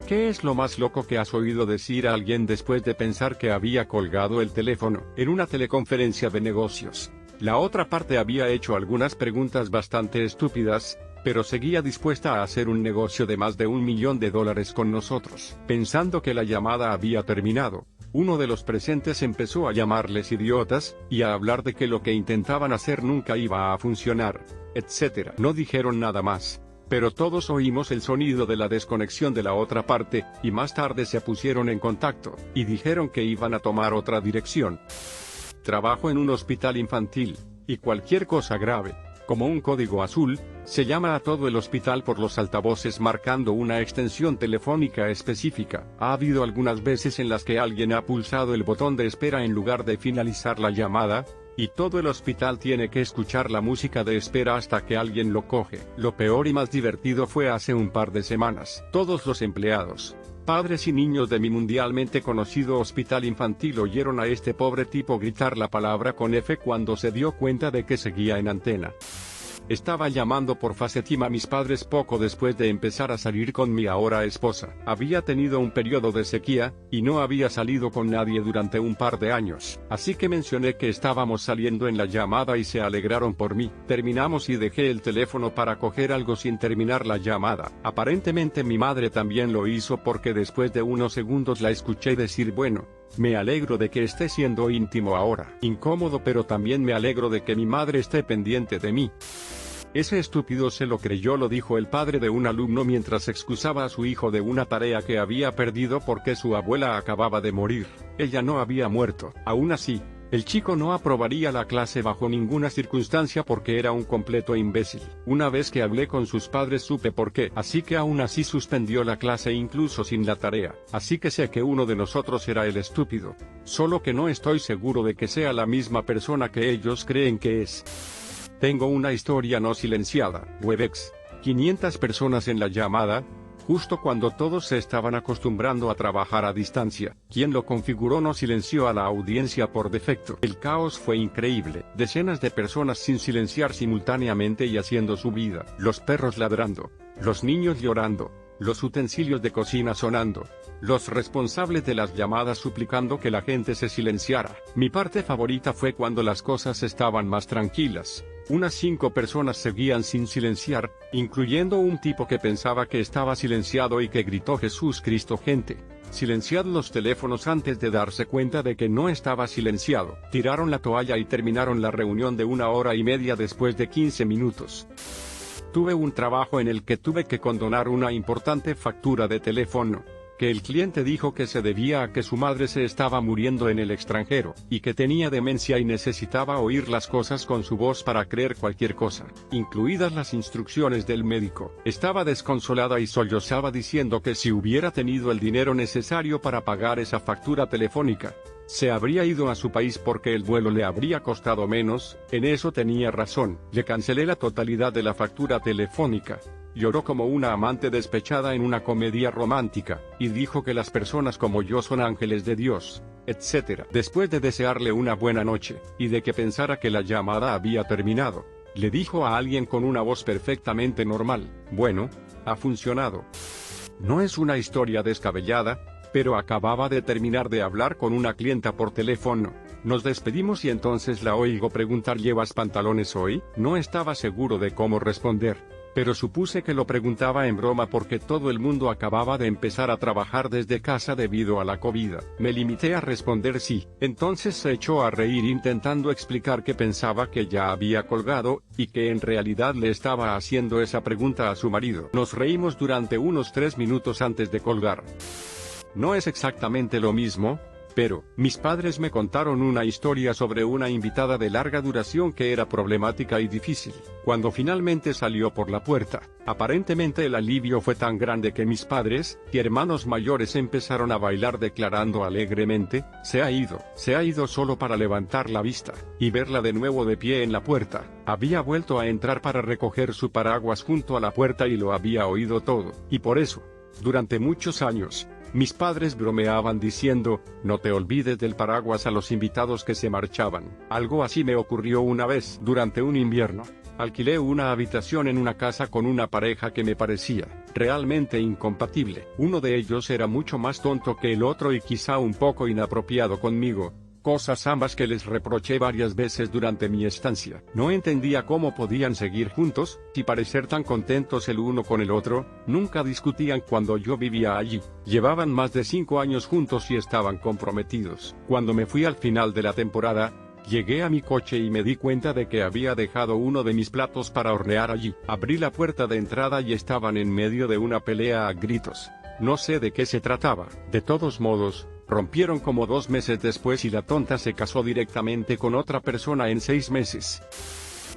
¿Qué es lo más loco que has oído decir a alguien después de pensar que había colgado el teléfono en una teleconferencia de negocios? La otra parte había hecho algunas preguntas bastante estúpidas, pero seguía dispuesta a hacer un negocio de más de $1 millón con nosotros. Pensando que la llamada había terminado, uno de los presentes empezó a llamarles idiotas, y a hablar de que lo que intentaban hacer nunca iba a funcionar, etc. No dijeron nada más, pero todos oímos el sonido de la desconexión de la otra parte, y más tarde se pusieron en contacto, y dijeron que iban a tomar otra dirección. Trabajo en un hospital infantil, y cualquier cosa grave, como un código azul, se llama a todo el hospital por los altavoces marcando una extensión telefónica específica. Ha habido algunas veces en las que alguien ha pulsado el botón de espera en lugar de finalizar la llamada, y todo el hospital tiene que escuchar la música de espera hasta que alguien lo coge. Lo peor y más divertido fue hace un par de semanas. Todos los empleados, padres y niños de mi mundialmente conocido hospital infantil oyeron a este pobre tipo gritar la palabra con F cuando se dio cuenta de que seguía en antena. Estaba llamando por FaceTime a mis padres poco después de empezar a salir con mi ahora esposa. Había tenido un periodo de sequía, y no había salido con nadie durante un par de años. Así que mencioné que estábamos saliendo en la llamada y se alegraron por mí. Terminamos y dejé el teléfono para coger algo sin terminar la llamada. Aparentemente mi madre también lo hizo porque después de unos segundos la escuché decir bueno, me alegro de que esté siendo íntimo ahora. Incómodo, pero también me alegro de que mi madre esté pendiente de mí. Ese estúpido se lo creyó, lo dijo el padre de un alumno mientras excusaba a su hijo de una tarea que había perdido porque su abuela acababa de morir. Ella no había muerto. Aún así, el chico no aprobaría la clase bajo ninguna circunstancia porque era un completo imbécil. Una vez que hablé con sus padres supe por qué, así que aún así suspendió la clase incluso sin la tarea. Así que sé que uno de nosotros era el estúpido. Solo que no estoy seguro de que sea la misma persona que ellos creen que es. Tengo una historia no silenciada. Webex. 500 personas en la llamada, justo cuando todos se estaban acostumbrando a trabajar a distancia. Quien lo configuró no silenció a la audiencia por defecto. El caos fue increíble. Decenas de personas sin silenciar simultáneamente y haciendo su vida. Los perros ladrando. Los niños llorando. Los utensilios de cocina sonando. Los responsables de las llamadas suplicando que la gente se silenciara. Mi parte favorita fue cuando las cosas estaban más tranquilas. Unas 5 personas seguían sin silenciar, incluyendo un tipo que pensaba que estaba silenciado y que gritó Jesús Cristo gente. Silenciad los teléfonos antes de darse cuenta de que no estaba silenciado. Tiraron la toalla y terminaron la reunión de 1 hora y media después de 15 minutos. Tuve un trabajo en el que tuve que condonar una importante factura de teléfono, que el cliente dijo que se debía a que su madre se estaba muriendo en el extranjero, y que tenía demencia y necesitaba oír las cosas con su voz para creer cualquier cosa, incluidas las instrucciones del médico. Estaba desconsolada y sollozaba diciendo que si hubiera tenido el dinero necesario para pagar esa factura telefónica, se habría ido a su país porque el vuelo le habría costado menos. En eso tenía razón. Le cancelé la totalidad de la factura telefónica. Lloró como una amante despechada en una comedia romántica, y dijo que las personas como yo son ángeles de Dios, etc. Después de desearle una buena noche, y de que pensara que la llamada había terminado, le dijo a alguien con una voz perfectamente normal, bueno, ha funcionado. No es una historia descabellada, pero acababa de terminar de hablar con una clienta por teléfono. Nos despedimos y entonces la oigo preguntar ¿llevas pantalones hoy? No estaba seguro de cómo responder, pero supuse que lo preguntaba en broma porque todo el mundo acababa de empezar a trabajar desde casa debido a la COVID. Me limité a responder sí. Entonces se echó a reír intentando explicar que pensaba que ya había colgado, y que en realidad le estaba haciendo esa pregunta a su marido. Nos reímos durante unos 3 minutos antes de colgar. No es exactamente lo mismo, pero mis padres me contaron una historia sobre una invitada de larga duración que era problemática y difícil. Cuando finalmente salió por la puerta, aparentemente el alivio fue tan grande que mis padres y hermanos mayores empezaron a bailar declarando alegremente, se ha ido solo para levantar la vista y verla de nuevo de pie en la puerta. Había vuelto a entrar para recoger su paraguas junto a la puerta y lo había oído todo, y por eso, durante muchos años, mis padres bromeaban diciendo, no te olvides del paraguas a los invitados que se marchaban. Algo así me ocurrió una vez, durante un invierno. Alquilé una habitación en una casa con una pareja que me parecía realmente incompatible. Uno de ellos era mucho más tonto que el otro y quizá un poco inapropiado conmigo. Cosas ambas que les reproché varias veces durante mi estancia. No entendía cómo podían seguir juntos, y parecer tan contentos el uno con el otro. Nunca discutían cuando yo vivía allí. Llevaban más de 5 años juntos y estaban comprometidos. Cuando me fui al final de la temporada, llegué a mi coche y me di cuenta de que había dejado uno de mis platos para hornear allí. Abrí la puerta de entrada y estaban en medio de una pelea a gritos. No sé de qué se trataba. De todos modos, rompieron como 2 meses después y la tonta se casó directamente con otra persona en 6 meses.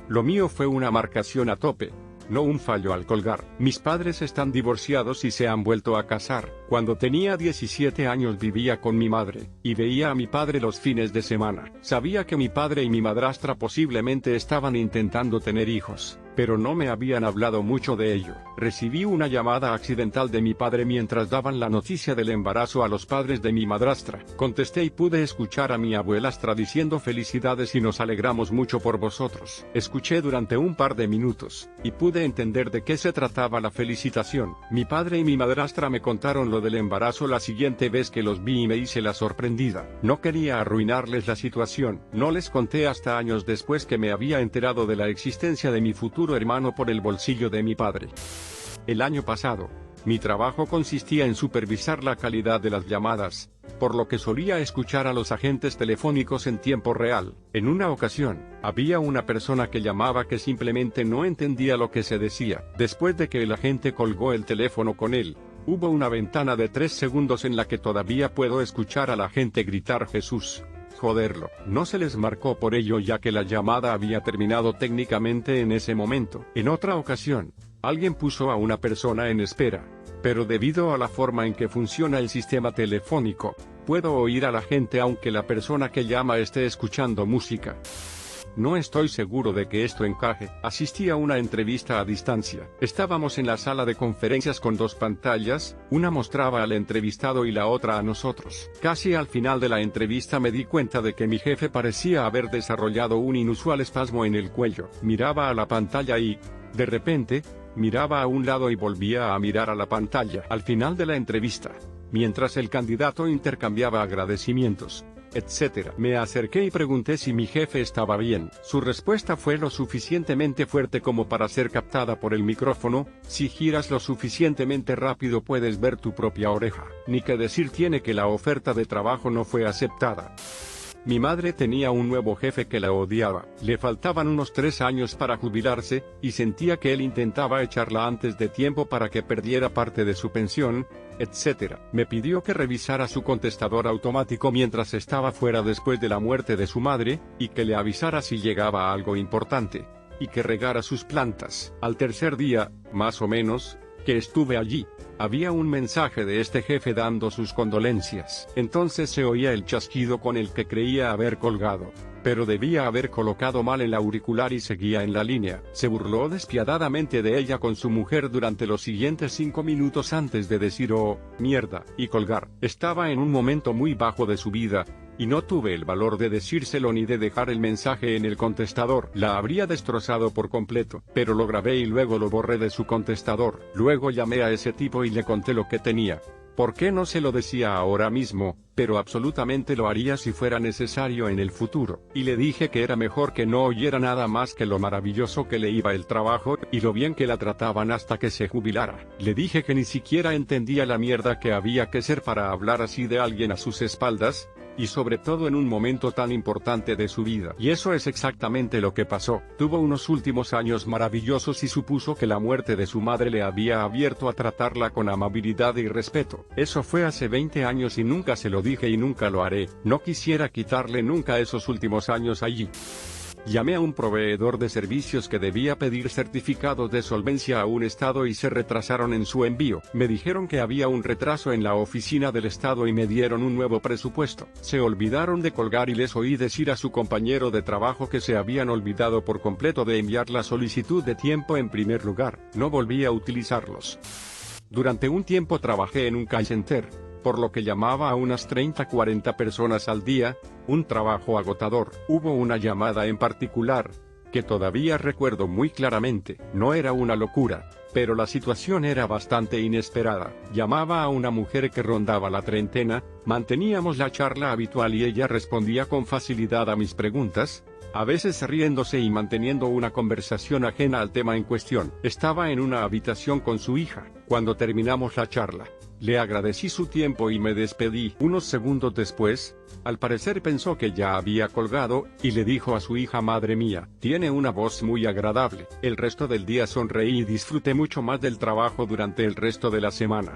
Lo mío fue una marcación a tope, no un fallo al colgar. Mis padres están divorciados y se han vuelto a casar. Cuando tenía 17 años vivía con mi madre, y veía a mi padre los fines de semana. Sabía que mi padre y mi madrastra posiblemente estaban intentando tener hijos, pero no me habían hablado mucho de ello. Recibí una llamada accidental de mi padre mientras daban la noticia del embarazo a los padres de mi madrastra. Contesté y pude escuchar a mi abuelastra diciendo felicidades y nos alegramos mucho por vosotros. Escuché durante un par de minutos, y pude entender de qué se trataba la felicitación. Mi padre y mi madrastra me contaron lo del embarazo la siguiente vez que los vi y me hice la sorprendida. No quería arruinarles la situación. No les conté hasta años después que me había enterado de la existencia de mi futuro hermano por el bolsillo de mi padre. El año pasado, mi trabajo consistía en supervisar la calidad de las llamadas, por lo que solía escuchar a los agentes telefónicos en tiempo real. En una ocasión, había una persona que llamaba que simplemente no entendía lo que se decía. Después de que el agente colgó el teléfono con él, hubo una ventana de 3 segundos en la que todavía puedo escuchar a la gente gritar Jesús. Joderlo. No se les marcó por ello ya que la llamada había terminado técnicamente en ese momento. En otra ocasión, alguien puso a una persona en espera, pero debido a la forma en que funciona el sistema telefónico, puedo oír a la gente aunque la persona que llama esté escuchando música. No estoy seguro de que esto encaje. Asistí a una entrevista a distancia. Estábamos en la sala de conferencias con 2 pantallas, una mostraba al entrevistado y la otra a nosotros. Casi al final de la entrevista me di cuenta de que mi jefe parecía haber desarrollado un inusual espasmo en el cuello. Miraba a la pantalla y, de repente, miraba a un lado y volvía a mirar a la pantalla. Al final de la entrevista, mientras el candidato intercambiaba agradecimientos, etc. Me acerqué y pregunté si mi jefe estaba bien. Su respuesta fue lo suficientemente fuerte como para ser captada por el micrófono: si giras lo suficientemente rápido puedes ver tu propia oreja. Ni que decir tiene que la oferta de trabajo no fue aceptada. Mi madre tenía un nuevo jefe que la odiaba. Le faltaban unos 3 años para jubilarse, y sentía que él intentaba echarla antes de tiempo para que perdiera parte de su pensión, etc. Me pidió que revisara su contestador automático mientras estaba fuera después de la muerte de su madre, y que le avisara si llegaba algo importante, y que regara sus plantas. Al tercer día, más o menos, que estuve allí, había un mensaje de este jefe dando sus condolencias. Entonces se oía el chasquido con el que creía haber colgado, pero debía haber colocado mal el auricular y seguía en la línea. Se burló despiadadamente de ella con su mujer durante los siguientes 5 minutos antes de decir "oh, mierda", y colgar. Estaba en un momento muy bajo de su vida, y no tuve el valor de decírselo ni de dejar el mensaje en el contestador. La habría destrozado por completo, pero lo grabé y luego lo borré de su contestador. Luego llamé a ese tipo y le conté lo que tenía. ¿Por qué no se lo decía ahora mismo? Pero absolutamente lo haría si fuera necesario en el futuro. Y le dije que era mejor que no oyera nada más que lo maravilloso que le iba el trabajo, y lo bien que la trataban hasta que se jubilara. Le dije que ni siquiera entendía la mierda que había que ser para hablar así de alguien a sus espaldas, y sobre todo en un momento tan importante de su vida. Y eso es exactamente lo que pasó. Tuvo unos últimos años maravillosos y supuso que la muerte de su madre le había abierto a tratarla con amabilidad y respeto. Eso fue hace 20 años y nunca se lo dije y nunca lo haré. No quisiera quitarle nunca esos últimos años allí. Llamé a un proveedor de servicios que debía pedir certificados de solvencia a un estado y se retrasaron en su envío. Me dijeron que había un retraso en la oficina del estado y me dieron un nuevo presupuesto. Se olvidaron de colgar y les oí decir a su compañero de trabajo que se habían olvidado por completo de enviar la solicitud de tiempo en primer lugar. No volví a utilizarlos. Durante un tiempo trabajé en un call center, por lo que llamaba a unas 30-40 personas al día, un trabajo agotador. Hubo una llamada en particular, que todavía recuerdo muy claramente. No era una locura, Pero la situación era bastante inesperada. Llamaba a una mujer que rondaba la treintena, manteníamos la charla habitual y ella respondía con facilidad a mis preguntas, a veces riéndose y manteniendo una conversación ajena al tema en cuestión. Estaba en una habitación con su hija, cuando terminamos la charla. Le agradecí su tiempo y me despedí. Unos segundos después, al parecer pensó que ya había colgado, y le dijo a su hija: madre mía, tiene una voz muy agradable. El resto del día sonreí y disfruté mucho más del trabajo durante el resto de la semana.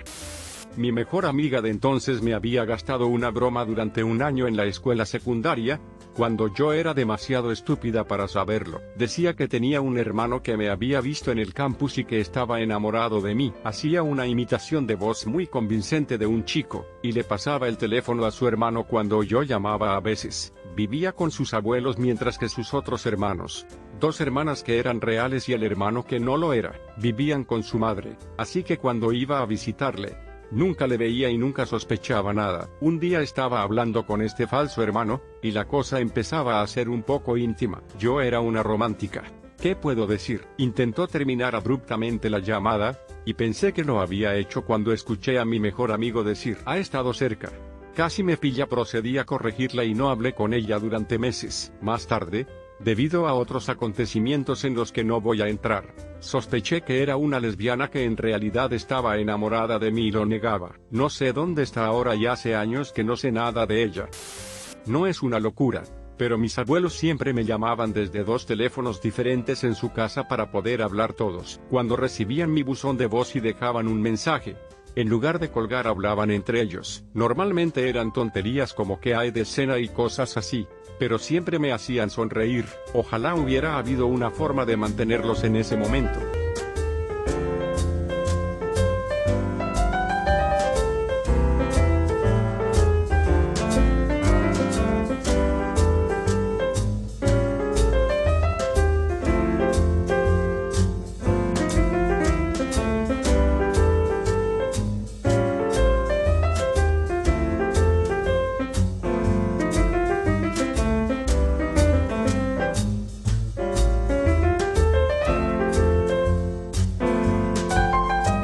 Mi mejor amiga de entonces me había gastado una broma durante un año en la escuela secundaria, cuando yo era demasiado estúpida para saberlo. Decía que tenía un hermano que me había visto en el campus y que estaba enamorado de mí. Hacía una imitación de voz muy convincente de un chico, y le pasaba el teléfono a su hermano cuando yo llamaba a veces. Vivía con sus abuelos mientras que sus otros hermanos, 2 hermanas que eran reales y el hermano que no lo era, vivían con su madre. Así que cuando iba a visitarle, nunca le veía y nunca sospechaba nada. Un día estaba hablando con este falso hermano, y la cosa empezaba a ser un poco íntima. Yo era una romántica. ¿Qué puedo decir? Intentó terminar abruptamente la llamada, y pensé que lo había hecho cuando escuché a mi mejor amigo decir: ha estado cerca. Casi me pilla. Procedí a corregirla y no hablé con ella durante meses. Más tarde, debido a otros acontecimientos en los que no voy a entrar, sospeché que era una lesbiana que en realidad estaba enamorada de mí y lo negaba. No sé dónde está ahora y hace años que no sé nada de ella. No es una locura, pero mis abuelos siempre me llamaban desde 2 teléfonos diferentes en su casa para poder hablar todos. Cuando recibían mi buzón de voz y dejaban un mensaje, en lugar de colgar hablaban entre ellos. Normalmente eran tonterías como "qué hay de cena" y cosas así, pero siempre me hacían sonreír. Ojalá hubiera habido una forma de mantenerlos en ese momento.